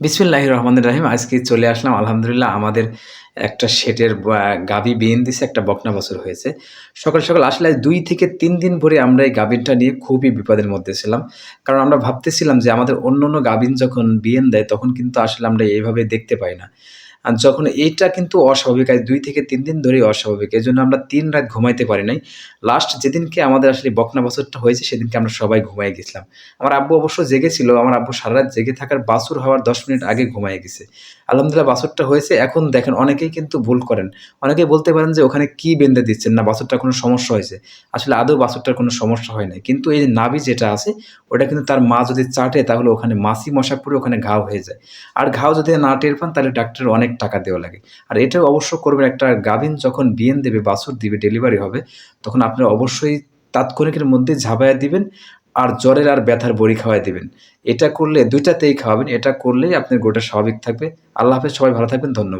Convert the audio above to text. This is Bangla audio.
বিসমিল্লাহির রহমানির রহিম। আজকে চলে আসলাম আলহামদুলিল্লাহ আমাদের একটা সেটের গাভী বিয়েন দিছে, একটা বকনা বাছুর হয়েছে। সকাল আসলে ২ থেকে ৩ দিন ভরে আমরা এই গাভীরটা নিয়ে খুবই বিপদের মধ্যে ছিলাম। কারণ আমরা ভাবতেছিলাম যে আমাদের অন্যান্য গাভীন যখন বিয়েন দেয় তখন কিন্তু আসলে আমরা এভাবে দেখতে পাই না। আর যখন এইটা কিন্তু অস্বাভাবিক, আজ ২ থেকে ৩ দিন ধরেই অস্বাভাবিক। এজন্য আমরা ৩ রাত ঘুমাইতে পারি নাই। লাস্ট যেদিনকে আমাদের আসলে বকনা বাছুরটা হয়েছে সেদিনকে আমরা সবাই ঘুমায়ে গেছিলাম। আমার আব্বু অবশ্য জেগেছিল। আমার আব্বু সারারাত জেগে থাকার বাছুর হওয়ার ১০ মিনিট আগে ঘুমায়ে গেছে। আলহামদুলিল্লাহ বাছুরটা হয়েছে। এখন দেখেন অনেকেই কিন্তু ভুল করেন। অনেকেই বলতে পারেন যে ওখানে কি বেঁধে দিচ্ছেন? না বাছুরটার কোনো সমস্যা হয়েছে। আসলে আদৌ বাছুরটার কোনো সমস্যা হয় নাই। কিন্তু এই যে নাভি যেটা আছে ওটা কিন্তু তার মা যদি চাটে তাহলে ওখানে মাছি মশা পড়ে ওখানে ঘাও হয়ে যায়। আর ঘাও যদি না টের পান তাহলে ডাক্তারের অনেক টাকা দেওয়া লাগে। আর এটাও অবশ্য করবেন, একটা গাভীন যখন বিয়েন দেবে, বাছুর দিবে, ডেলিভারি হবে, তখন আপনারা অবশ্যই তাৎক্ষণিকের মধ্যে ঝাঁপাইয়া দিবেন। আর জ্বরের আর ব্যথার বড়ি খাওয়ায় দিবেন। এটা করলে ২ টাতেই খাওয়াবেন। এটা করলেই আপনার গরুটা স্বাভাবিক থাকবে। আল্লাহ হাফেজ। সবাই ভালো থাকবেন। ধন্যবাদ।